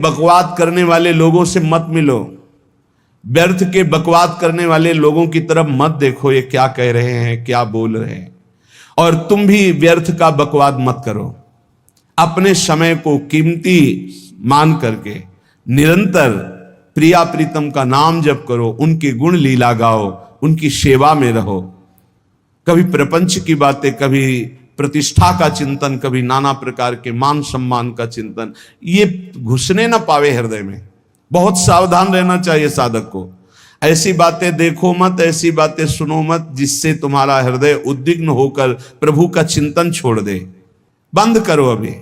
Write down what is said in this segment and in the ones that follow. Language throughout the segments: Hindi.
बकवाद करने वाले लोगों से मत मिलो, व्यर्थ के बकवाद करने वाले लोगों की तरफ मत देखो, ये क्या कह रहे हैं, क्या बोल रहे हैं। और तुम भी व्यर्थ का बकवाद मत करो। अपने समय को कीमती मान करके निरंतर प्रिया प्रीतम का नाम जप करो, उनके गुण लीला गाओ, उनकी सेवा में रहो। कभी प्रपंच की बातें, कभी प्रतिष्ठा का चिंतन, कभी नाना प्रकार के मान सम्मान का चिंतन, ये घुसने ना पावे हृदय में। बहुत सावधान रहना चाहिए साधक को। ऐसी बातें देखो मत, ऐसी बातें सुनो मत जिससे तुम्हारा हृदय उद्विग्न होकर प्रभु का चिंतन छोड़ दे। बंद करो अभी।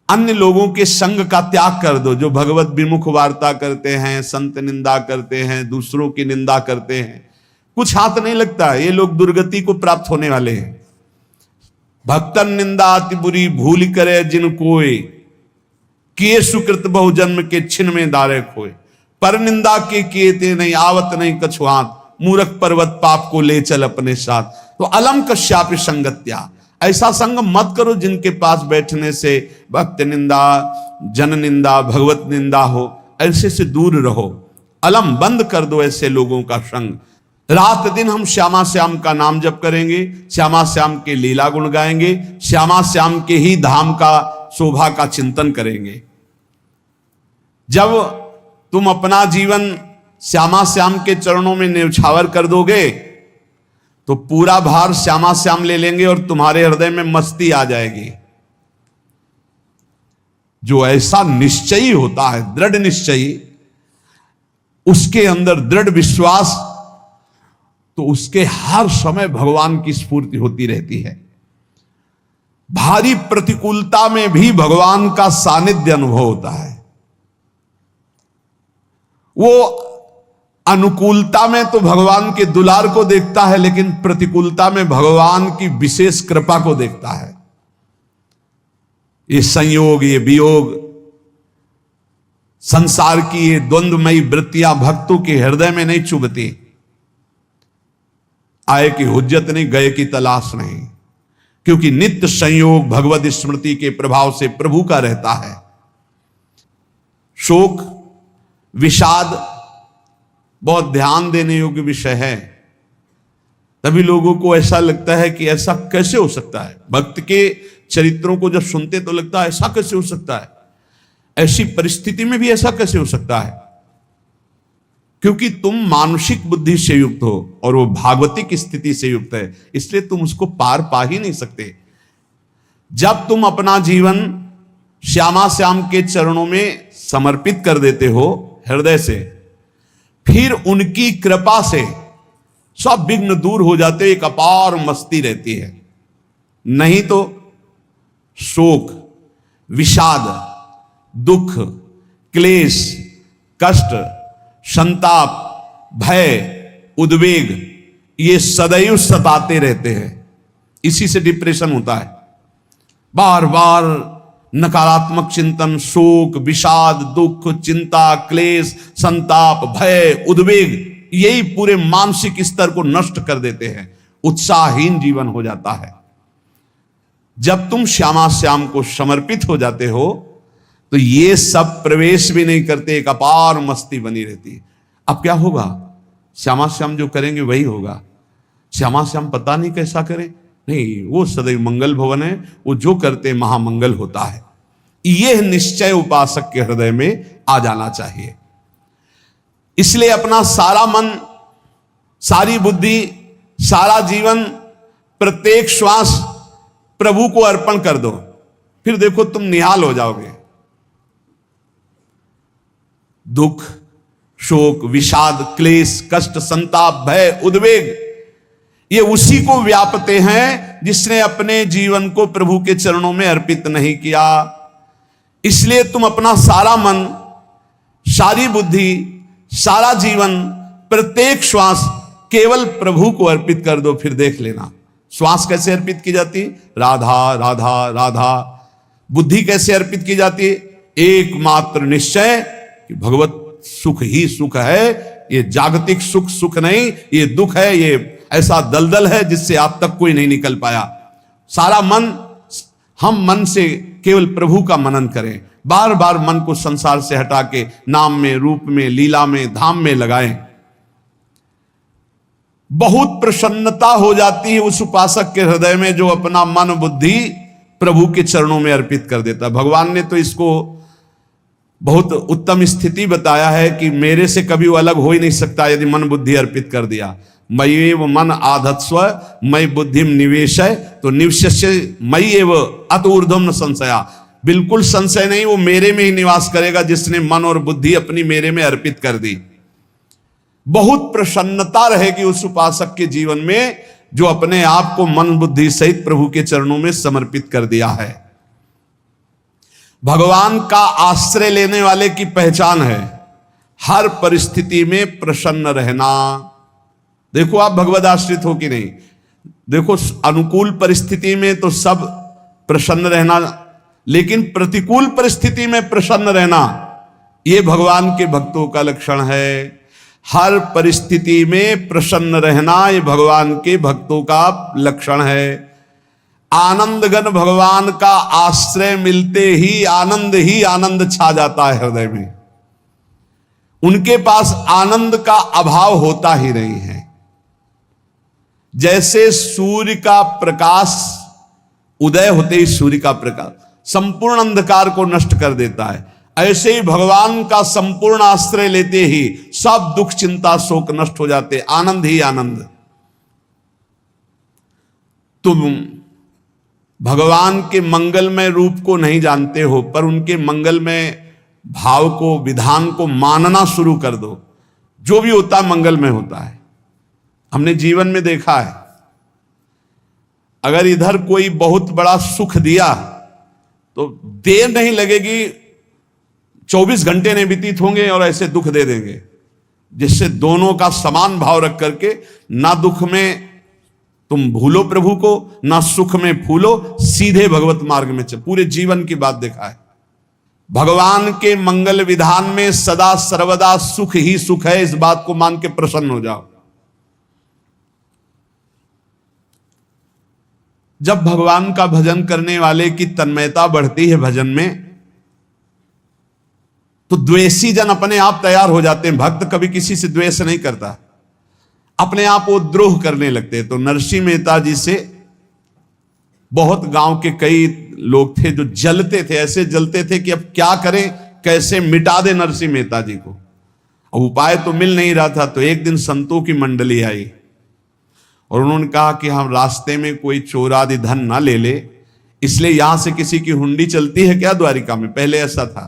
अन्य लोगों के संग का त्याग कर दो, जो भगवत विमुख वार्ता करते हैं, संत निंदा करते हैं, दूसरों की निंदा करते हैं। कुछ हाथ नहीं लगता, ये लोग दुर्गति को प्राप्त होने वाले हैं। भक्तन निंदा अति बुरी भूल करे जिन कोय, किए सुकृत बहु जन्म के छिन में दारे खोए। पर निंदा के किए ते नहीं आवत नहीं कछुआत, मूर्ख पर्वत पाप को ले चल अपने साथ। तो अलम कश्यापि संगत्या, ऐसा संग मत करो जिनके पास बैठने से भक्त निंदा, जन निंदा, भगवत निंदा हो। ऐसे से दूर रहो। अलम बंद कर दो ऐसे लोगों का संग। रात दिन हम श्यामा श्याम का नाम जप करेंगे, श्यामा श्याम के लीला गुण गाएंगे, श्यामा श्याम के ही धाम का शोभा का चिंतन करेंगे। जब तुम अपना जीवन श्यामा श्याम के चरणों में न्यौछावर कर दोगे तो पूरा भार श्यामा श्याम ले लेंगे और तुम्हारे हृदय में मस्ती आ जाएगी। जो ऐसा निश्चयी होता है, दृढ़ निश्चयी, उसके अंदर दृढ़ विश्वास, तो उसके हर समय भगवान की स्फूर्ति होती रहती है। भारी प्रतिकूलता में भी भगवान का सानिध्य अनुभव होता है। वो अनुकूलता में तो भगवान के दुलार को देखता है, लेकिन प्रतिकूलता में भगवान की विशेष कृपा को देखता है। ये संयोग, ये वियोग, संसार की ये द्वंद्वमयी वृत्तियां भक्तों के हृदय में नहीं चुभती। आए की हुज्जत नहीं, गए की तलाश नहीं, क्योंकि नित्य संयोग भगवत स्मृति के प्रभाव से प्रभु का रहता है। शोक, विषाद बहुत ध्यान देने योग्य विषय है। तभी लोगों को ऐसा लगता है कि ऐसा कैसे हो सकता है। भक्त के चरित्रों को जब सुनते तो लगता है ऐसा कैसे हो सकता है, ऐसी परिस्थिति में भी ऐसा कैसे हो सकता है। क्योंकि तुम मानसिक बुद्धि से युक्त हो और वो भागवतिक स्थिति से युक्त है, इसलिए तुम उसको पार पा ही नहीं सकते। जब तुम अपना जीवन श्यामा श्याम के चरणों में समर्पित कर देते हो हृदय से, फिर उनकी कृपा से सब विघ्न दूर हो जाते, एक अपार मस्ती रहती है। नहीं तो शोक, विषाद, दुख, क्लेश, कष्ट, संताप, भय, उद्वेग, ये सदैव सताते रहते हैं। इसी से डिप्रेशन होता है। बार बार नकारात्मक चिंतन, शोक, विषाद, दुख, चिंता, क्लेश, संताप, भय, उद्वेग, यही पूरे मानसिक स्तर को नष्ट कर देते हैं। उत्साहहीन जीवन हो जाता है। जब तुम श्यामा श्याम को समर्पित हो जाते हो तो ये सब प्रवेश भी नहीं करते, एक अपार मस्ती बनी रहती है। अब क्या होगा? श्यामा श्याम जो करेंगे वही होगा। श्यामा श्याम पता नहीं कैसा करे, नहीं, वो सदैव मंगल भवन है, वो जो करते महामंगल होता है। यह निश्चय उपासक के हृदय में आ जाना चाहिए। इसलिए अपना सारा मन, सारी बुद्धि, सारा जीवन, प्रत्येक श्वास प्रभु को अर्पण कर दो। फिर देखो तुम निहाल हो जाओगे। दुख, शोक, विषाद, क्लेश, कष्ट, संताप, भय, उद्वेग, ये उसी को व्यापते हैं जिसने अपने जीवन को प्रभु के चरणों में अर्पित नहीं किया। इसलिए तुम अपना सारा मन, सारी बुद्धि, सारा जीवन, प्रत्येक श्वास केवल प्रभु को अर्पित कर दो। फिर देख लेना श्वास कैसे अर्पित की जाती, राधा राधा राधा। बुद्धि कैसे अर्पित की जाती, एकमात्र निश्चय कि भगवत सुख ही सुख है। ये जागतिक सुख सुख नहीं, ये दुख है, ये ऐसा दलदल है जिससे आप तक कोई नहीं निकल पाया। सारा मन, हम मन से केवल प्रभु का मनन करें। बार बार मन को संसार से हटा के नाम में, रूप में, लीला में, धाम में लगाएं। बहुत प्रसन्नता हो जाती है उस उपासक के हृदय में जो अपना मन बुद्धि प्रभु के चरणों में अर्पित कर देता है। भगवान ने तो इसको बहुत उत्तम स्थिति बताया है कि मेरे से कभी वो अलग हो ही नहीं सकता यदि मन बुद्धि अर्पित कर दिया। मयि एव मन आधत्स्व मयि बुद्धिम निवेशय, तो निवश्य मयि एव अत ऊर्ध्वम न संशया, बिल्कुल संशय नहीं, वो मेरे में ही निवास करेगा जिसने मन और बुद्धि अपनी मेरे में अर्पित कर दी। बहुत प्रसन्नता रहेगी उस उपासक के जीवन में जो अपने आप को मन बुद्धि सहित प्रभु के चरणों में समर्पित कर दिया है। भगवान का आश्रय लेने वाले की पहचान है हर परिस्थिति में प्रसन्न रहना। देखो आप भगवद आश्रित हो कि नहीं, देखो अनुकूल परिस्थिति में तो सब प्रसन्न रहना, लेकिन प्रतिकूल परिस्थिति में प्रसन्न रहना यह भगवान के भक्तों का लक्षण है। हर परिस्थिति में प्रसन्न रहना ये भगवान के भक्तों का लक्षण है। आनंदगन भगवान का आश्रय मिलते ही आनंद छा जाता है हृदय में। उनके पास आनंद का अभाव होता ही नहीं है। जैसे सूर्य का प्रकाश उदय होते ही सूर्य का प्रकाश संपूर्ण अंधकार को नष्ट कर देता है, ऐसे ही भगवान का संपूर्ण आश्रय लेते ही सब दुख चिंता शोक नष्ट हो जाते, आनंद ही आनंद। तुम भगवान के मंगलमय रूप को नहीं जानते हो, पर उनके मंगलमय भाव को, विधान को मानना शुरू कर दो। जो भी होता है मंगलमय होता है। हमने जीवन में देखा है, अगर इधर कोई बहुत बड़ा सुख दिया तो देर नहीं लगेगी, 24 घंटे नहीं व्यतीत होंगे और ऐसे दुख दे देंगे, जिससे दोनों का समान भाव रख करके ना दुख में तुम भूलो प्रभु को, ना सुख में फूलो, सीधे भगवत मार्ग में चल। पूरे जीवन की बात देखा है। भगवान के मंगल विधान में सदा सर्वदा सुख ही सुख है, इस बात को मान के प्रसन्न हो जाओ। जब भगवान का भजन करने वाले की तन्मयता बढ़ती है भजन में, तो द्वेषी जन अपने आप तैयार हो जाते हैं। भक्त कभी किसी से द्वेष नहीं करता, अपने आप वो द्रोह करने लगते हैं। तो नरसिंह मेहता जी से बहुत गांव के कई लोग थे जो जलते थे, ऐसे जलते थे कि अब क्या करें, कैसे मिटा दे नरसिंह मेहता जी को। अब उपाय तो मिल नहीं रहा था। तो एक दिन संतों की मंडली आई और उन्होंने कहा कि हम रास्ते में कोई चोर आदि धन ना ले ले, इसलिए यहां से किसी की हुंडी चलती है क्या द्वारिका में? पहले ऐसा था।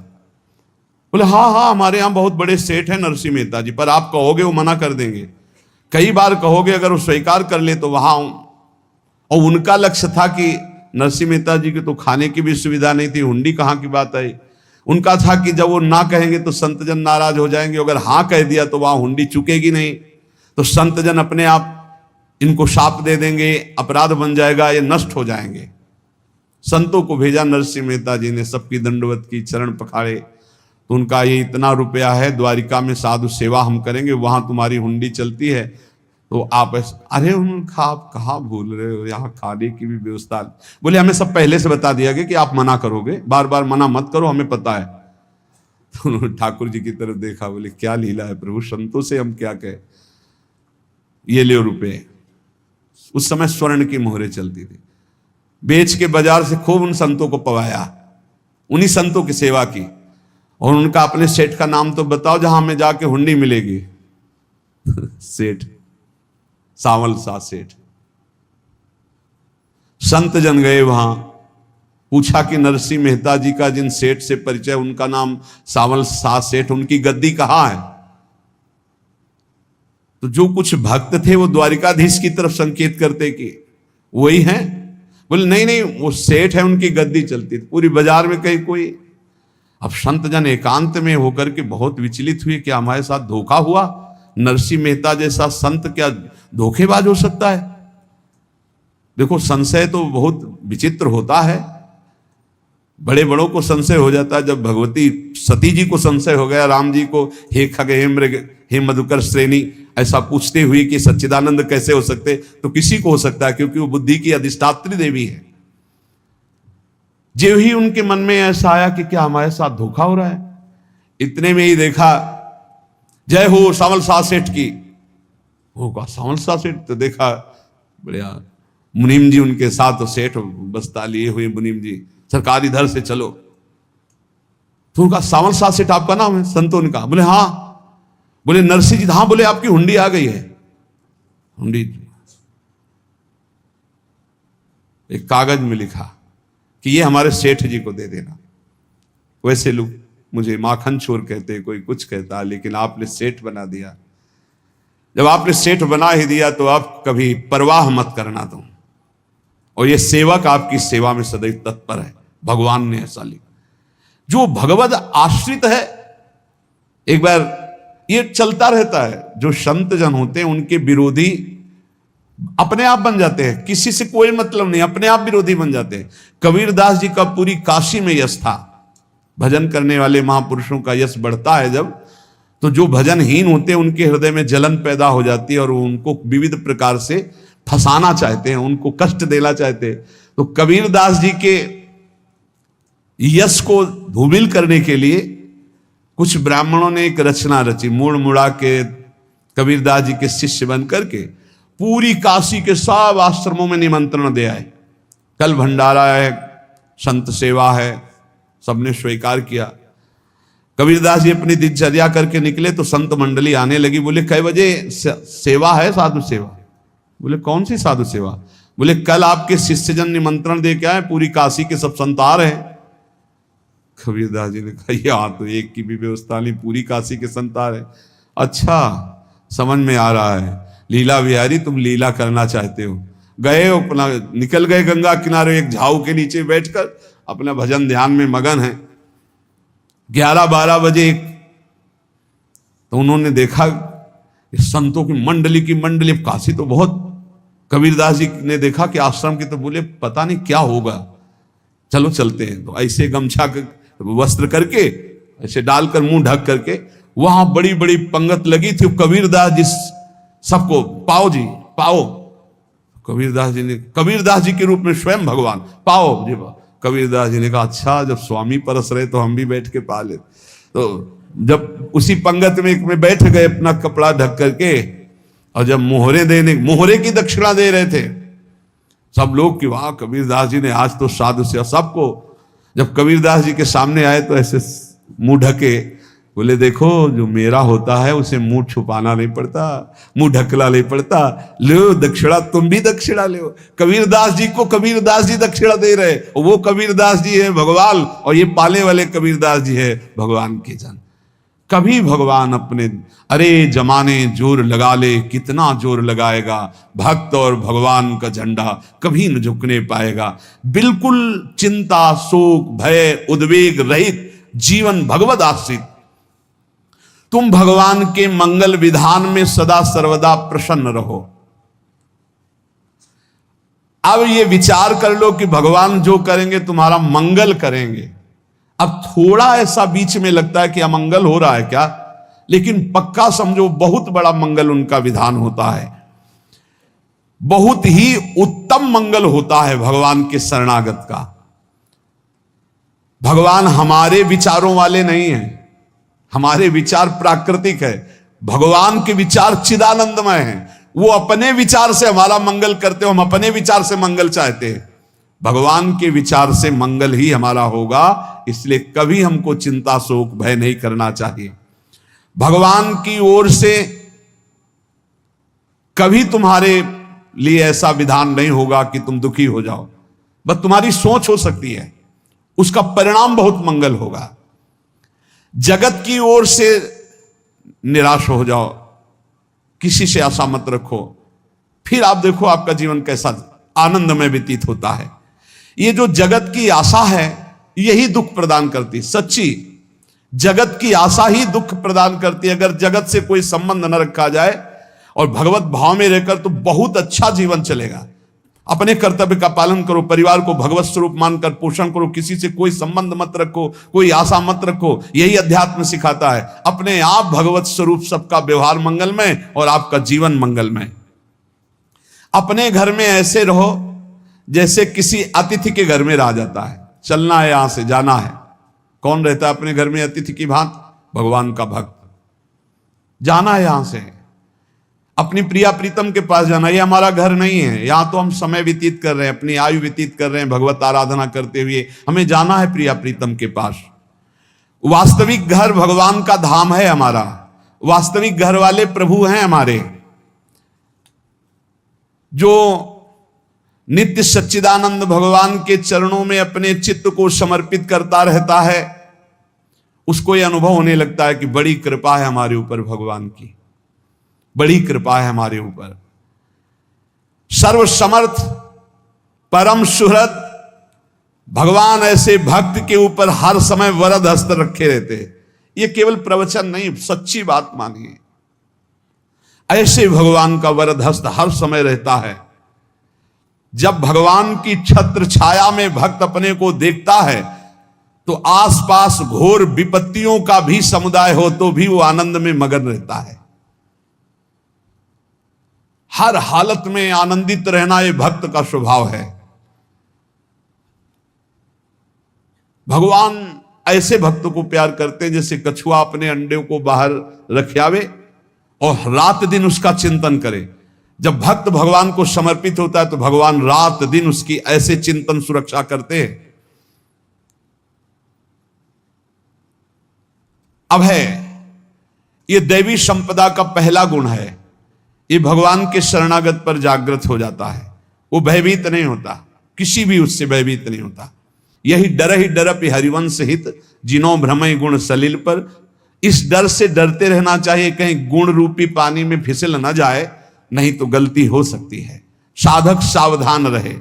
बोले हाँ हमारे यहां बहुत बड़े सेठ हैं नरसिंह मेहता जी, पर आप कहोगे वो मना कर देंगे। कई बार कहोगे, अगर वो स्वीकार कर ले तो वहां। और उनका लक्ष्य था कि नरसिंह मेहता जी की तो खाने की भी सुविधा नहीं थी, हुंडी कहाँ की बात आई। उनका था कि जब वो ना कहेंगे तो संतजन नाराज हो जाएंगे, अगर हाँ कह दिया तो वहां हुंडी चुकेगी नहीं, तो संतजन अपने आप इनको शाप दे देंगे, अपराध बन जाएगा, ये नष्ट हो जाएंगे। संतों को भेजा नरसिंह मेहता जी ने, सबकी दंडवत की, चरण पखाड़े। तो उनका ये इतना रुपया है, द्वारिका में साधु सेवा हम करेंगे, वहां तुम्हारी हुंडी चलती है तो आप अरे उनका आप कहाँ भूल रहे हो, यहाँ खाने की भी व्यवस्था। बोले हमें सब पहले से बता दिया गया कि आप मना करोगे, बार बार मना मत करो, हमें पता है। तो उन्होंने ठाकुर जी की तरफ देखा, बोले क्या लीला है प्रभु, संतों से हम क्या कहें, ये ले रुपये। उस समय स्वर्ण की मोहरें चलती थी, बेच के बाजार से खूब उन संतों को पवाया, उन्हीं संतों की सेवा की। और उनका अपने सेठ का नाम तो बताओ जहां हमें जाके हुंडी मिलेगी। सेठ सावल सा सेठ। संत जन गए वहां, पूछा कि नरसिंह मेहता जी का जिन सेठ से परिचय, उनका नाम सावल सा सेठ, उनकी गद्दी कहां है? तो जो कुछ भक्त थे वो द्वारिकाधीश की तरफ संकेत करते कि वही हैं। बोले नहीं वो सेठ है, उनकी गद्दी चलती थी पूरी बाजार में कहीं कोई। अब संत जन एकांत में होकर के बहुत विचलित हुए, क्या हमारे साथ धोखा हुआ? नरसिंह मेहता जैसा संत क्या धोखेबाज हो सकता है? देखो संशय तो बहुत विचित्र होता है, बड़े बड़ों को संशय हो जाता है। जब भगवती सती जी को संशय हो गया, राम जी को हे खग हे मृग हे मधुकर श्रेणी ऐसा पूछते हुए कि सच्चिदानंद कैसे हो सकते, तो किसी को हो सकता है, क्योंकि वो बुद्धि की अधिष्ठात्री देवी है। जो ही उनके मन में ऐसा आया कि क्या हमारे साथ धोखा हो रहा है, इतने में ही देखा जय हो सावल शाह सेठ की। वो कहा सावल शाह सेठ, तो देखा बढ़िया मुनीम जी उनके साथ, तो सेठ बस्ता लिए हुए मुनीम जी, सरकार इधर से चलो। तो उनका सावल शाह सेठ आपका नाम है? संतों ने कहा। बोले हाँ। बोले नरसिंह जी? हाँ। बोले आपकी हुंडी आ गई है। हुंडी एक कागज में लिखा कि ये हमारे सेठ जी को दे देना। वैसे लोग मुझे माखन चोर कहते, कोई कुछ कहता, लेकिन आपने सेठ बना दिया। जब आपने सेठ बना ही दिया तो आप कभी परवाह मत करना तुम। और ये सेवक आपकी सेवा में सदैव तत्पर है, भगवान ने ऐसा लिखा। जो भगवद आश्रित है, एक बार ये चलता रहता है, जो संत जन होते हैं उनके विरोधी अपने आप बन जाते हैं, किसी से कोई मतलब नहीं, अपने आप विरोधी बन जाते हैं। कबीरदास जी का पूरी काशी में यश था। भजन करने वाले महापुरुषों का यश बढ़ता है जब, तो जो भजनहीन होते हैं उनके हृदय में जलन पैदा हो जाती है और उनको विविध प्रकार से फंसाना चाहते हैं, उनको कष्ट देना चाहते हैं। तो कबीरदास जी के यश को धूमिल करने के लिए कुछ ब्राह्मणों ने एक रचना रची, मुड़ मुड़ा के कबीरदास जी के शिष्य बन करके पूरी काशी के सब आश्रमों में निमंत्रण दे आए। कल भंडारा है, संत सेवा है, सबने स्वीकार किया। कबीरदास जी अपनी दिनचर्या करके निकले तो संत मंडली आने लगी। बोले कै बजे सेवा है? साधु सेवा। बोले कौन सी साधु सेवा? बोले कल आपके शिष्यजन निमंत्रण दे के आए, पूरी काशी के सब संत आ रहे हैं। कबीरदास जी ने कहा यहाँ तो एक की भी व्यवस्था नहीं, पूरी काशी के संत आ रहे हैं। अच्छा, समझ में आ रहा है, लीला बिहारी तुम लीला करना चाहते हो। गए अपना निकल गए गंगा किनारे, एक झाऊ के नीचे बैठकर अपना भजन ध्यान में मगन है। 11-12 बजे तो उन्होंने देखा संतों की मंडली, काशी तो बहुत। कबीरदास जी ने देखा कि आश्रम की, तो बोले पता नहीं क्या होगा, चलो चलते हैं। तो ऐसे गमछा वस्त्र करके ऐसे डालकर मुंह ढक करके, वहां बड़ी बड़ी पंगत लगी थी। कबीरदास जी सबको पाओ जी पाओ। कबीरदास जी के रूप में स्वयं भगवान, पाओ जी पाओ। कबीरदास जी ने कहा अच्छा, जब स्वामी परस रहे तो हम भी बैठ के पा ले। तो जब उसी पंगत में बैठ गए अपना कपड़ा ढक करके, और जब मोहरे की दक्षिणा दे रहे थे सब लोग कि वाह कबीरदास जी ने आज तो साधु से। सबको जब कबीरदास जी के सामने आए तो ऐसे मुंह ढके, बोले देखो जो मेरा होता है उसे मुंह छुपाना नहीं पड़ता, मुंह ढकला नहीं पड़ता। लो दक्षिणा, तुम भी दक्षिणा लो। कबीरदास जी को कबीरदास जी दक्षिणा दे रहे, वो कबीरदास जी है भगवान, और ये पाले वाले कबीरदास जी है भगवान के जन। कभी भगवान अपने, अरे जमाने जोर लगा ले, कितना जोर लगाएगा, भक्त और भगवान का झंडा कभी न झुकने पाएगा। बिल्कुल चिंता, शोक, भय, उद्वेग रहित जीवन भगवद आश्रित। तुम भगवान के मंगल विधान में सदा सर्वदा प्रसन्न रहो। अब ये विचार कर लो कि भगवान जो करेंगे तुम्हारा मंगल करेंगे। अब थोड़ा ऐसा बीच में लगता है कि अमंगल हो रहा है क्या, लेकिन पक्का समझो बहुत बड़ा मंगल उनका विधान होता है। बहुत ही उत्तम मंगल होता है भगवान के शरणागत का। भगवान हमारे विचारों वाले नहीं हैं, हमारे विचार प्राकृतिक है, भगवान के विचार चिदानंदमय हैं। वो अपने विचार से हमारा मंगल करते हो, हम अपने विचार से मंगल चाहते हैं। भगवान के विचार से मंगल ही हमारा होगा, इसलिए कभी हमको चिंता, शोक, भय नहीं करना चाहिए। भगवान की ओर से कभी तुम्हारे लिए ऐसा विधान नहीं होगा कि तुम दुखी हो जाओ, बस तुम्हारी सोच हो सकती है, उसका परिणाम बहुत मंगल होगा। जगत की ओर से निराश हो जाओ, किसी से आशा मत रखो, फिर आप देखो आपका जीवन कैसा आनंदमय व्यतीत होता है। ये जो जगत की आशा है यही दुख प्रदान करती, सच्ची जगत की आशा ही दुख प्रदान करती है। अगर जगत से कोई संबंध न रखा जाए और भगवत भाव में रहकर तो बहुत अच्छा जीवन चलेगा। अपने कर्तव्य का पालन करो, परिवार को भगवत स्वरूप मानकर पोषण करो, किसी से कोई संबंध मत रखो, कोई आशा मत रखो, यही अध्यात्म सिखाता है। अपने आप भगवत स्वरूप, सबका व्यवहार मंगलमय और आपका जीवन मंगलमय। अपने घर में ऐसे रहो जैसे किसी अतिथि के घर में रह जाता है। चलना है, यहां से जाना है। कौन रहता है अपने घर में अतिथि की भांति? भगवान का भक्त। जाना है यहां से, अपनी प्रिया प्रीतम के पास जाना। ये हमारा घर नहीं है, यहां तो हम समय व्यतीत कर रहे हैं, अपनी आयु व्यतीत कर रहे हैं भगवत आराधना करते हुए। हमें जाना है प्रिया प्रीतम के पास। वास्तविक घर भगवान का धाम है हमारा, वास्तविक घर वाले प्रभु हैं हमारे। जो नित्य सच्चिदानंद भगवान के चरणों में अपने चित्त को समर्पित करता रहता है, उसको यह अनुभव होने लगता है कि बड़ी कृपा है हमारे ऊपर भगवान की, बड़ी कृपा है हमारे ऊपर। सर्वसमर्थ परम सुहृद भगवान ऐसे भक्त के ऊपर हर समय वरद हस्त रखे रहते। ये केवल प्रवचन नहीं, सच्ची बात मानिए। ऐसे भगवान का वरद हस्त हर समय रहता है। जब भगवान की छत्र छाया में भक्त अपने को देखता है तो आसपास घोर विपत्तियों का भी समुदाय हो तो भी वो आनंद में मगन रहता है। हर हालत में आनंदित रहना ये भक्त का स्वभाव है। भगवान ऐसे भक्तों को प्यार करते हैं जैसे कछुआ अपने अंडे को बाहर रख आवे और रात दिन उसका चिंतन करे। जब भक्त भगवान को समर्पित होता है तो भगवान रात दिन उसकी ऐसे चिंतन सुरक्षा करते हैं। अभय, ये दैवी संपदा का पहला गुण है। ये भगवान के शरणागत पर जागृत हो जाता है, वो भयभीत नहीं होता, किसी भी उससे भयभीत नहीं होता। यही डर ही डरप हरिवंश हित, जिनो भ्रमय गुण सलिल पर। इस डर से डरते रहना चाहिए कहीं गुण रूपी पानी में फिसल ना जाए, नहीं तो गलती हो सकती है। साधक सावधान रहे।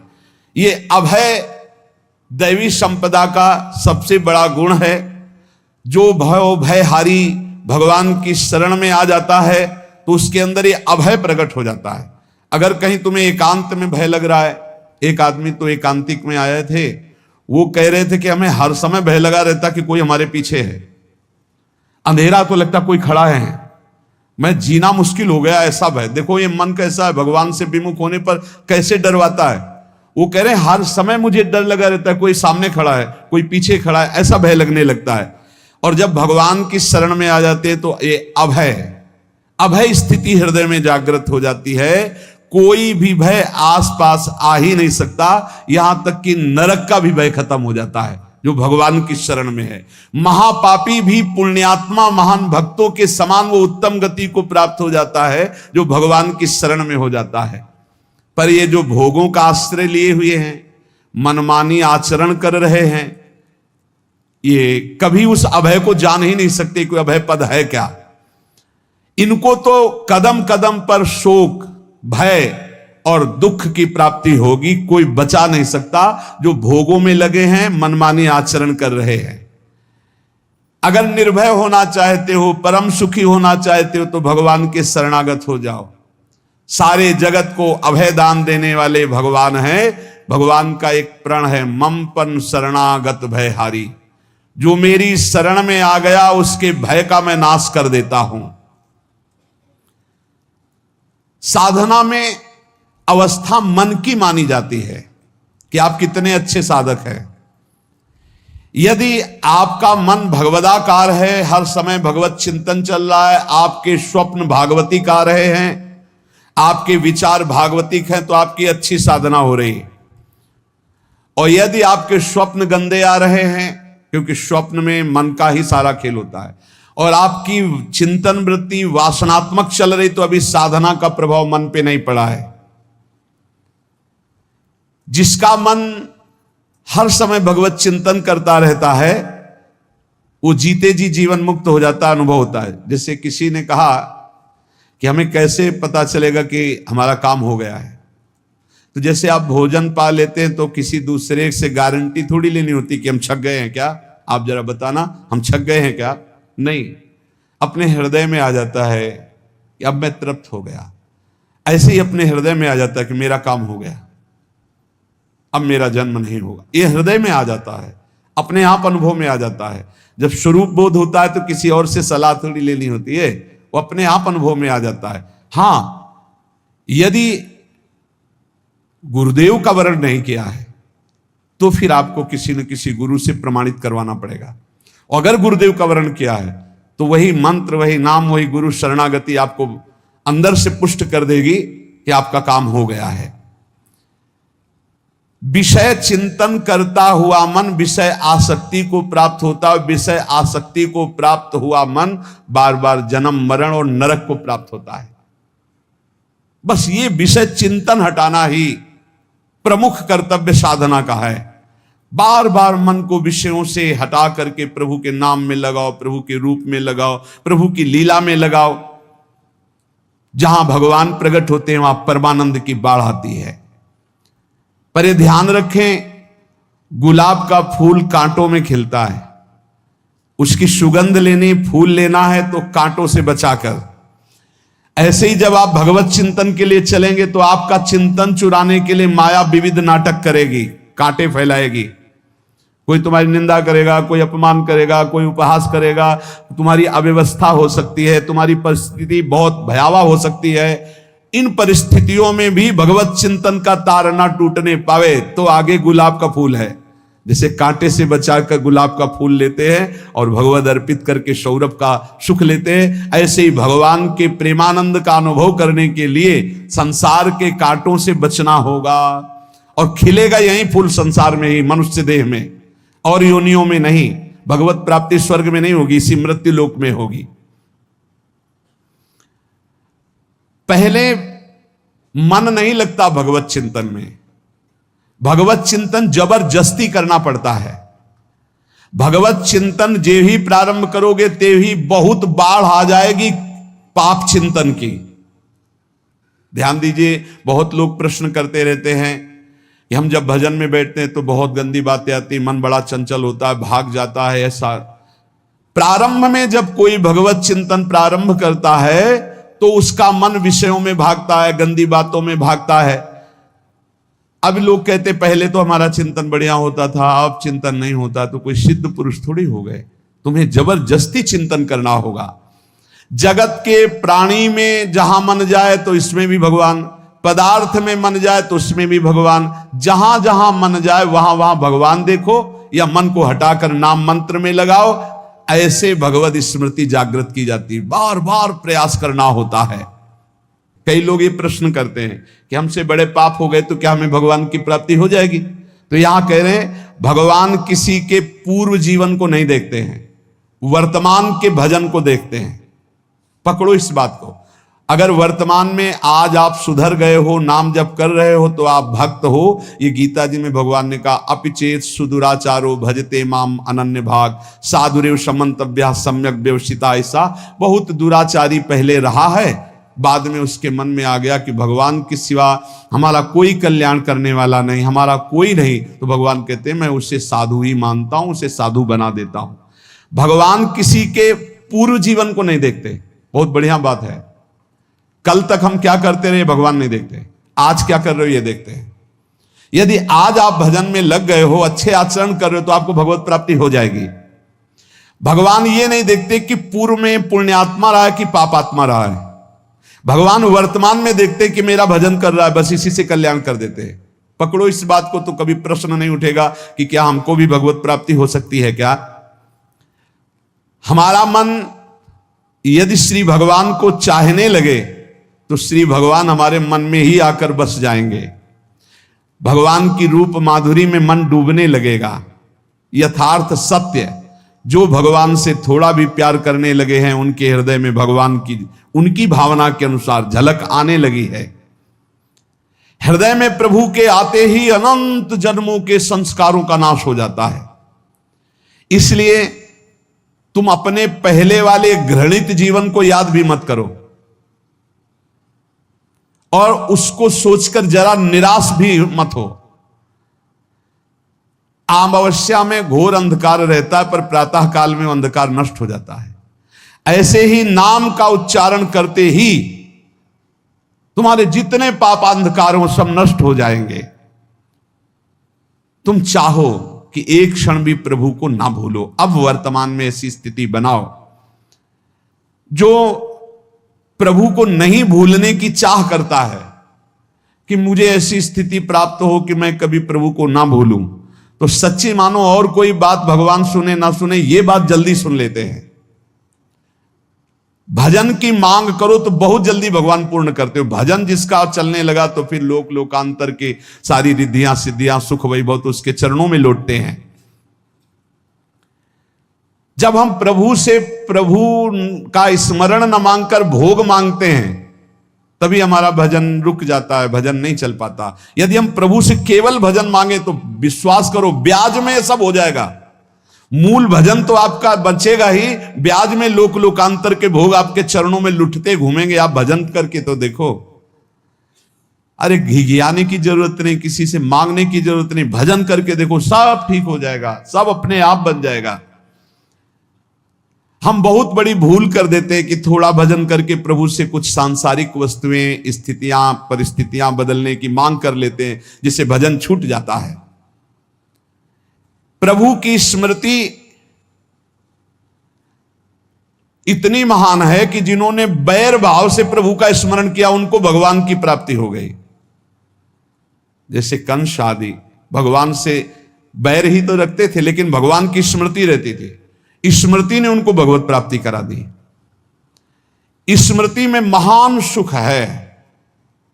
ये अभय दैवी संपदा का सबसे बड़ा गुण है। जो भयहारी भगवान की शरण में आ जाता है तो उसके अंदर ये अभय प्रकट हो जाता है। अगर कहीं तुम्हें एकांत में भय लग रहा है, एक आदमी तो एकांतिक में आए थे, वो कह रहे थे कि हमें हर समय भय लगा रहता कि कोई हमारे पीछे है, अंधेरा तो लगता कोई खड़ा है, मैं जीना मुश्किल हो गया, ऐसा भय। देखो ये मन कैसा है, भगवान से विमुख होने पर कैसे डरवाता है। वो कह रहे हैं हर समय मुझे डर लगा रहता है, कोई सामने खड़ा है, कोई पीछे खड़ा है, ऐसा भय लगने लगता है। और जब भगवान की शरण में आ जाते हैं तो ये अभय स्थिति हृदय में जागृत हो जाती है। कोई भी भय आसपास आ ही नहीं सकता, यहां तक कि नरक का भी भय खत्म हो जाता है जो भगवान की शरण में है। महापापी भी पुण्यात्मा महान भक्तों के समान वो उत्तम गति को प्राप्त हो जाता है जो भगवान की शरण में हो जाता है। पर ये जो भोगों का आश्रय लिए हुए हैं, मनमानी आचरण कर रहे हैं, ये कभी उस अभय को जान ही नहीं सकते कोई अभय पद है क्या। इनको तो कदम कदम पर शोक, भय और दुख की प्राप्ति होगी, कोई बचा नहीं सकता। जो भोगों में लगे हैं, मनमानी आचरण कर रहे हैं। अगर निर्भय होना चाहते हो, परम सुखी होना चाहते हो तो भगवान के शरणागत हो जाओ। सारे जगत को अभय दान देने वाले भगवान हैं। भगवान का एक प्रण है, ममपन शरणागत भयहारी। जो मेरी शरण में आ गया उसके भय का मैं नाश कर देता हूं। साधना में अवस्था मन की मानी जाती है कि आप कितने अच्छे साधक हैं। यदि आपका मन भगवदाकार है, हर समय भगवत चिंतन चल रहा है, आपके स्वप्न भागवतिक आ रहे हैं, आपके विचार भागवतिक हैं, तो आपकी अच्छी साधना हो रही है। और यदि आपके स्वप्न गंदे आ रहे हैं, क्योंकि स्वप्न में मन का ही सारा खेल होता है, और आपकी चिंतन वृत्ति वासनात्मक चल रही, तो अभी साधना का प्रभाव मन पे नहीं पड़ा है। जिसका मन हर समय भगवत चिंतन करता रहता है वो जीते जी जीवन मुक्त हो जाता, अनुभव होता है। जैसे किसी ने कहा कि हमें कैसे पता चलेगा कि हमारा काम हो गया है, तो जैसे आप भोजन पा लेते हैं तो किसी दूसरे से गारंटी थोड़ी लेनी होती कि हम छक गए हैं क्या, आप जरा बताना हम छक गए हैं क्या। नहीं, अपने हृदय में आ जाता है कि अब मैं तृप्त हो गया। ऐसे ही अपने हृदय में आ जाता है कि मेरा काम हो गया, अब मेरा जन्म नहीं होगा। ये हृदय में आ जाता है, अपने आप अनुभव में आ जाता है। जब स्वरूप बोध होता है तो किसी और से सलाह थोड़ी लेनी होती है, वो अपने आप अनुभव में आ जाता है। हां, यदि गुरुदेव का वर्ण नहीं किया है तो फिर आपको किसी न किसी गुरु से प्रमाणित करवाना पड़ेगा। और अगर गुरुदेव का वर्ण किया है तो वही मंत्र, वही नाम, वही गुरु शरणागति आपको अंदर से पुष्ट कर देगी कि आपका काम हो गया है। विषय चिंतन करता हुआ मन विषय आसक्ति को प्राप्त होता है। विषय आसक्ति को प्राप्त हुआ मन बार बार जन्म मरण और नरक को प्राप्त होता है। बस ये विषय चिंतन हटाना ही प्रमुख कर्तव्य साधना का है। बार बार मन को विषयों से हटा करके प्रभु के नाम में लगाओ, प्रभु के रूप में लगाओ, प्रभु की लीला में लगाओ। जहां भगवान प्रकट होते हैं वहां परमानंद की बाढ़ आती है। पर ये ध्यान रखें, गुलाब का फूल कांटों में खिलता है। उसकी सुगंध लेनी, फूल लेना है तो कांटों से बचाकर। ऐसे ही जब आप भगवत चिंतन के लिए चलेंगे तो आपका चिंतन चुराने के लिए माया विविध नाटक करेगी, कांटे फैलाएगी। कोई तुम्हारी निंदा करेगा, कोई अपमान करेगा, कोई उपहास करेगा, तुम्हारी अव्यवस्था हो सकती है, तुम्हारी परिस्थिति बहुत भयावह हो सकती है। इन परिस्थितियों में भी भगवत चिंतन का तार ना टूटने पावे तो आगे गुलाब का फूल है। जैसे कांटे से बचाकर गुलाब का फूल लेते हैं और भगवत अर्पित करके सौरभ का सुख लेते हैं, ऐसे ही भगवान के प्रेमानंद का अनुभव करने के लिए संसार के कांटों से बचना होगा। और खिलेगा यही फूल संसार में ही, मनुष्य देह में, और योनियों में नहीं। भगवत प्राप्ति स्वर्ग में नहीं होगी, इसी मृत्यु लोक में होगी। पहले मन नहीं लगता भगवत चिंतन में। भगवत चिंतन जबरदस्ती करना पड़ता है। भगवत चिंतन जे ही प्रारंभ करोगे ते ही बहुत बाढ़ आ जाएगी पाप चिंतन की। ध्यान दीजिए, बहुत लोग प्रश्न करते रहते हैं कि हम जब भजन में बैठते हैं तो बहुत गंदी बातें आती, मन बड़ा चंचल होता है, भाग जाता है। ऐसा प्रारंभ में जब कोई भगवत चिंतन प्रारंभ करता है तो उसका मन विषयों में भागता है, गंदी बातों में भागता है। अब लोग कहते पहले तो हमारा चिंतन बढ़िया होता था, अब चिंतन नहीं होता। तो कोई सिद्ध पुरुष थोड़ी हो गए, तुम्हें जबरदस्ती चिंतन करना होगा। जगत के प्राणी में जहां मन जाए तो इसमें भी भगवान, पदार्थ में मन जाए तो उसमें भी भगवान। जहां जहां मन जाए वहां वहां भगवान देखो, या मन को हटाकर नाम मंत्र में लगाओ। ऐसे भगवत स्मृति जागृत की जाती है। बार बार प्रयास करना होता है। कई लोग ये प्रश्न करते हैं कि हमसे बड़े पाप हो गए तो क्या हमें भगवान की प्राप्ति हो जाएगी? तो यहां कह रहे हैं भगवान किसी के पूर्व जीवन को नहीं देखते हैं, वर्तमान के भजन को देखते हैं। पकड़ो इस बात को। अगर वर्तमान में आज आप सुधर गए हो, नाम जप कर रहे हो तो आप भक्त हो। ये गीता जी में भगवान ने कहा, अपिचेत सुदुराचारो भजते माम अनन्य भाग साधुरेव समन्तव्या सम्यक व्यवसिता। ऐसा बहुत दुराचारी पहले रहा है, बाद में उसके मन में आ गया कि भगवान के सिवा हमारा कोई कल्याण करने वाला नहीं, हमारा कोई नहीं। तो भगवान कहते हैं मैं उसे साधु ही मानता हूं, उसे साधु बना देता हूं। भगवान किसी के पूर्व जीवन को नहीं देखते। बहुत बढ़िया बात है। कल तक हम क्या करते रहे भगवान नहीं देखते, आज क्या कर रहे हो ये देखते हैं। यदि आज आप भजन में लग गए हो, अच्छे आचरण कर रहे हो तो आपको भगवत प्राप्ति हो जाएगी। भगवान ये नहीं देखते कि पूर्व में पुण्यात्मा रहा है कि पापात्मा रहा है। भगवान वर्तमान में देखते कि मेरा भजन कर रहा है, बस इसी से कल्याण कर देते हैं। पकड़ो इस बात को तो कभी प्रश्न नहीं उठेगा कि क्या हमको भी भगवत प्राप्ति हो सकती है क्या। हमारा मन यदि श्री भगवान को चाहने लगे तो श्री भगवान हमारे मन में ही आकर बस जाएंगे। भगवान की रूप माधुरी में मन डूबने लगेगा। यथार्थ सत्य, जो भगवान से थोड़ा भी प्यार करने लगे हैं उनके हृदय में भगवान की उनकी भावना के अनुसार झलक आने लगी है। हृदय में प्रभु के आते ही अनंत जन्मों के संस्कारों का नाश हो जाता है। इसलिए तुम अपने पहले वाले घृणित जीवन को याद भी मत करो और उसको सोचकर जरा निराश भी मत हो। अमावस्या में घोर अंधकार रहता है पर प्रातः काल में अंधकार नष्ट हो जाता है। ऐसे ही नाम का उच्चारण करते ही तुम्हारे जितने पाप अंधकार हो सब नष्ट हो जाएंगे। तुम चाहो कि एक क्षण भी प्रभु को ना भूलो। अब वर्तमान में ऐसी स्थिति बनाओ। जो प्रभु को नहीं भूलने की चाह करता है कि मुझे ऐसी स्थिति प्राप्त हो कि मैं कभी प्रभु को ना भूलूं, तो सच्ची मानो और कोई बात भगवान सुने ना सुने, ये बात जल्दी सुन लेते हैं। भजन की मांग करो तो बहुत जल्दी भगवान पूर्ण करते हो। भजन जिसका चलने लगा तो फिर लोकांतर के सारी रिद्धियां सिद्धियां सुख वैभव तो उसके चरणों में लौटते हैं। जब हम प्रभु से प्रभु का स्मरण न मांगकर भोग मांगते हैं तभी हमारा भजन रुक जाता है, भजन नहीं चल पाता। यदि हम प्रभु से केवल भजन मांगे तो विश्वास करो ब्याज में सब हो जाएगा। मूल भजन तो आपका बचेगा ही, ब्याज में लोकांतर के भोग आपके चरणों में लुटते घूमेंगे। आप भजन करके तो देखो, अरे घिघियाने की जरूरत नहीं, किसी से मांगने की जरूरत नहीं, भजन करके देखो सब ठीक हो जाएगा, सब अपने आप बन जाएगा। हम बहुत बड़ी भूल कर देते हैं कि थोड़ा भजन करके प्रभु से कुछ सांसारिक वस्तुएं, स्थितियां, परिस्थितियां बदलने की मांग कर लेते हैं, जिससे भजन छूट जाता है। प्रभु की स्मृति इतनी महान है कि जिन्होंने बैर भाव से प्रभु का स्मरण किया उनको भगवान की प्राप्ति हो गई। जैसे कंस आदि भगवान से बैर ही तो रखते थे, लेकिन भगवान की स्मृति रहती थी। स्मृति ने उनको भगवत प्राप्ति करा दी। स्मृति में महान सुख है,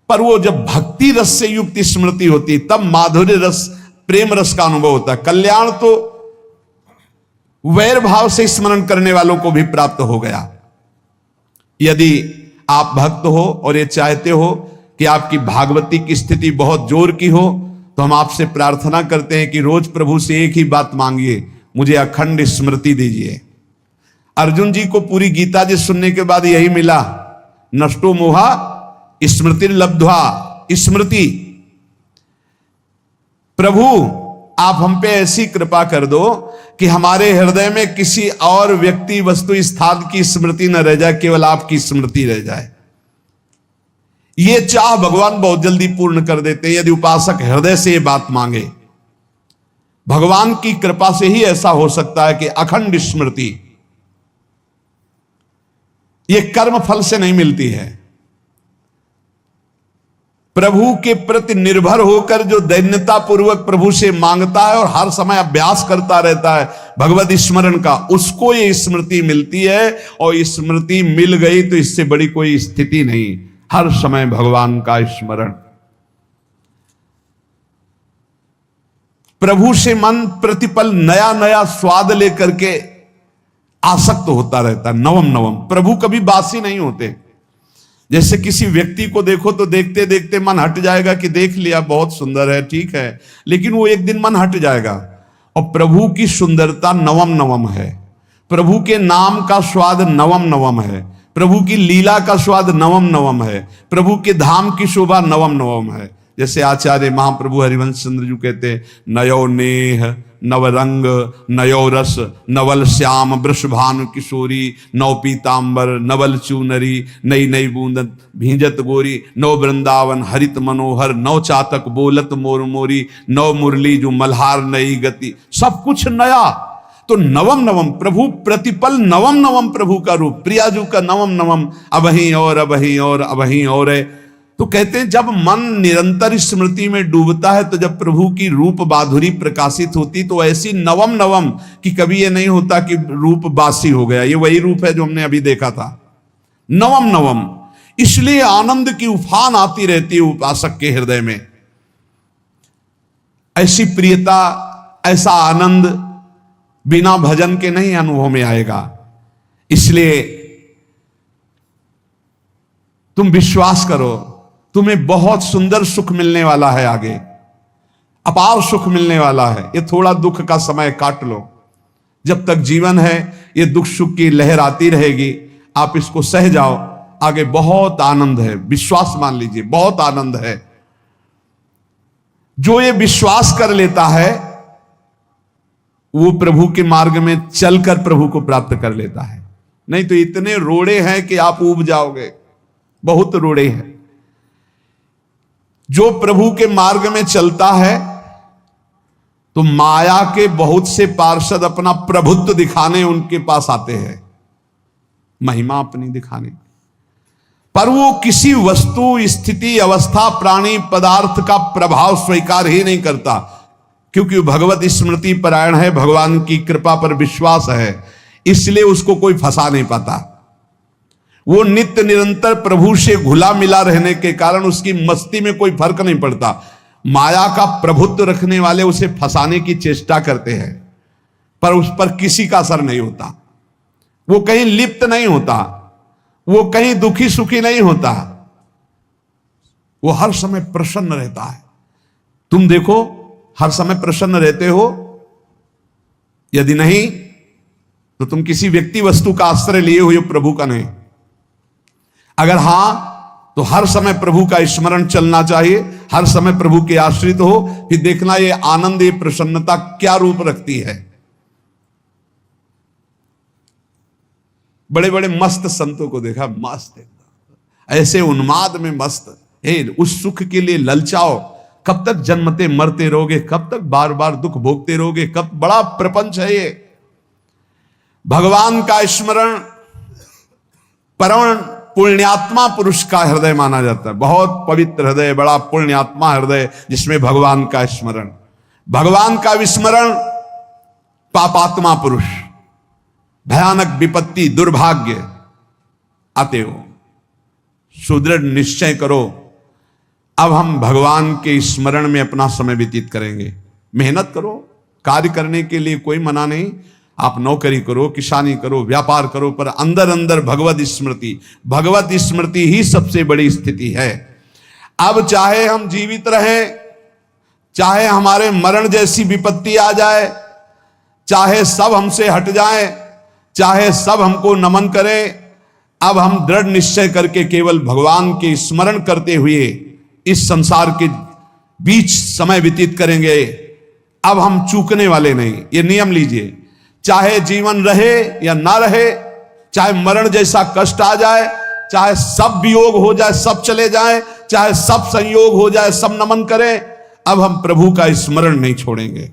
पर वो जब भक्ति रस से युक्त स्मृति होती तब माधुर्य रस, प्रेम रस का अनुभव होता है। कल्याण तो वैर भाव से स्मरण करने वालों को भी प्राप्त हो गया। यदि आप भक्त हो और ये चाहते हो कि आपकी भागवती की स्थिति बहुत जोर की हो, तो हम आपसे प्रार्थना करते हैं कि रोज प्रभु से एक ही बात मांगिए, मुझे अखंड स्मृति दीजिए। अर्जुन जी को पूरी गीता जी सुनने के बाद यही मिला, नष्टो मोहा स्मृति लब्ध्वा। स्मृति, प्रभु आप हम पे ऐसी कृपा कर दो कि हमारे हृदय में किसी और व्यक्ति, वस्तु, स्थान की स्मृति न रह जाए, केवल आपकी स्मृति रह जाए। ये चाह भगवान बहुत जल्दी पूर्ण कर देते हैं यदि उपासक हृदय से ये बात मांगे। भगवान की कृपा से ही ऐसा हो सकता है कि अखंड स्मृति ये कर्म फल से नहीं मिलती है। प्रभु के प्रति निर्भर होकर जो दैन्यता पूर्वक प्रभु से मांगता है और हर समय अभ्यास करता रहता है भगवत स्मरण का, उसको ये स्मृति मिलती है। और स्मृति मिल गई तो इससे बड़ी कोई स्थिति नहीं, हर समय भगवान का स्मरण। प्रभु से मन प्रतिपल नया नया स्वाद लेकर के आसक्त होता रहता है, नवम नवम। प्रभु कभी बासी नहीं होते। जैसे किसी व्यक्ति को देखो तो देखते देखते मन हट जाएगा कि देख लिया, बहुत सुंदर है, ठीक है, लेकिन वो एक दिन मन हट जाएगा। और प्रभु की सुंदरता नवम नवम है, प्रभु के नाम का स्वाद नवम नवम है, प्रभु की लीला का स्वाद नवम नवम है, प्रभु के धाम की शोभा नवम नवम है। जैसे आचार्य महाप्रभु हरिवंश चंद्र जी कहते, नयो नेह नवरंग नयो रस नवल श्याम वृषभानु किशोरी नव पीतांबर नवल चूनरी नई नई बूंदन भींजत गोरी नव वृंदावन हरित मनोहर नव चातक बोलत मोर मोरी नव मुरली जो मल्हार नई गति, सब कुछ नया। तो नवम नवम प्रभु प्रतिपल नवम नवम प्रभु का रूप, प्रियाजू का नवम नवम, अबहीं और अबहीं और अबहीं और है। तो कहते हैं जब मन निरंतर स्मृति में डूबता है तो जब प्रभु की रूप माधुरी प्रकाशित होती तो ऐसी नवम नवम कि कभी ये नहीं होता कि रूप बासी हो गया। ये वही रूप है जो हमने अभी देखा था, नवम नवम। इसलिए आनंद की उफान आती रहती है उपासक के हृदय में। ऐसी प्रियता, ऐसा आनंद बिना भजन के नहीं अनुभव में आएगा। इसलिए तुम विश्वास करो, तुम्हें बहुत सुंदर सुख मिलने वाला है, आगे अपार सुख मिलने वाला है। ये थोड़ा दुख का समय काट लो, जब तक जीवन है ये दुख सुख की लहर आती रहेगी, आप इसको सह जाओ, आगे बहुत आनंद है। विश्वास मान लीजिए, बहुत आनंद है। जो ये विश्वास कर लेता है वो प्रभु के मार्ग में चलकर प्रभु को प्राप्त कर लेता है। नहीं तो इतने रोड़े हैं कि आप ऊब जाओगे, बहुत रोड़े हैं। जो प्रभु के मार्ग में चलता है तो माया के बहुत से पार्षद अपना प्रभुत्व दिखाने उनके पास आते हैं, महिमा अपनी दिखाने, पर वो किसी वस्तु, स्थिति, अवस्था, प्राणी, पदार्थ का प्रभाव स्वीकार ही नहीं करता, क्योंकि भगवत स्मृति परायण है, भगवान की कृपा पर विश्वास है, इसलिए उसको कोई फंसा नहीं पाता। वो नित्य निरंतर प्रभु से घुला मिला रहने के कारण उसकी मस्ती में कोई फर्क नहीं पड़ता। माया का प्रभुत्व रखने वाले उसे फंसाने की चेष्टा करते हैं, पर उस पर किसी का असर नहीं होता। वो कहीं लिप्त नहीं होता, वो कहीं दुखी सुखी नहीं होता, वो हर समय प्रसन्न रहता है। तुम देखो, हर समय प्रसन्न रहते हो? यदि नहीं तो तुम किसी व्यक्ति वस्तु का आश्रय लिए हुए, प्रभु का नहीं। अगर हां तो हर समय प्रभु का स्मरण चलना चाहिए, हर समय प्रभु के आश्रित हो। फिर देखना ये आनंद, ये प्रसन्नता क्या रूप रखती है। बड़े बड़े मस्त संतों को देखा, मस्त ऐसे उन्माद में मस्त। उस सुख के लिए ललचाओ, कब तक जन्मते मरते रहोगे, कब तक बार बार दुख भोगते रहोगे, कब? बड़ा प्रपंच है ये। भगवान का स्मरण परम पुण्यात्मा पुरुष का हृदय माना जाता है। बहुत पवित्र हृदय, बड़ा पुण्यात्मा हृदय जिसमें भगवान का स्मरण। भगवान का विस्मरण पापात्मा पुरुष, भयानक विपत्ति, दुर्भाग्य आते हो। सुदृढ़ निश्चय करो, अब हम भगवान के स्मरण में अपना समय व्यतीत करेंगे। मेहनत करो, कार्य करने के लिए कोई मना नहीं। आप नौकरी करो, किसानी करो, व्यापार करो, पर अंदर अंदर भगवत स्मृति ही सबसे बड़ी स्थिति है। अब चाहे हम जीवित रहें, चाहे हमारे मरण जैसी विपत्ति आ जाए, चाहे सब हमसे हट जाए, चाहे सब हमको नमन करें, अब हम दृढ़ निश्चय करके केवल भगवान के स्मरण करते हुए इस संसार के बीच समय व्यतीत करेंगे। अब हम चूकने वाले नहीं। ये नियम लीजिए, चाहे जीवन रहे या ना रहे, चाहे मरण जैसा कष्ट आ जाए, चाहे सब वियोग हो जाए, सब चले जाए, चाहे सब संयोग हो जाए, सब नमन करें, अब हम प्रभु का स्मरण नहीं छोड़ेंगे।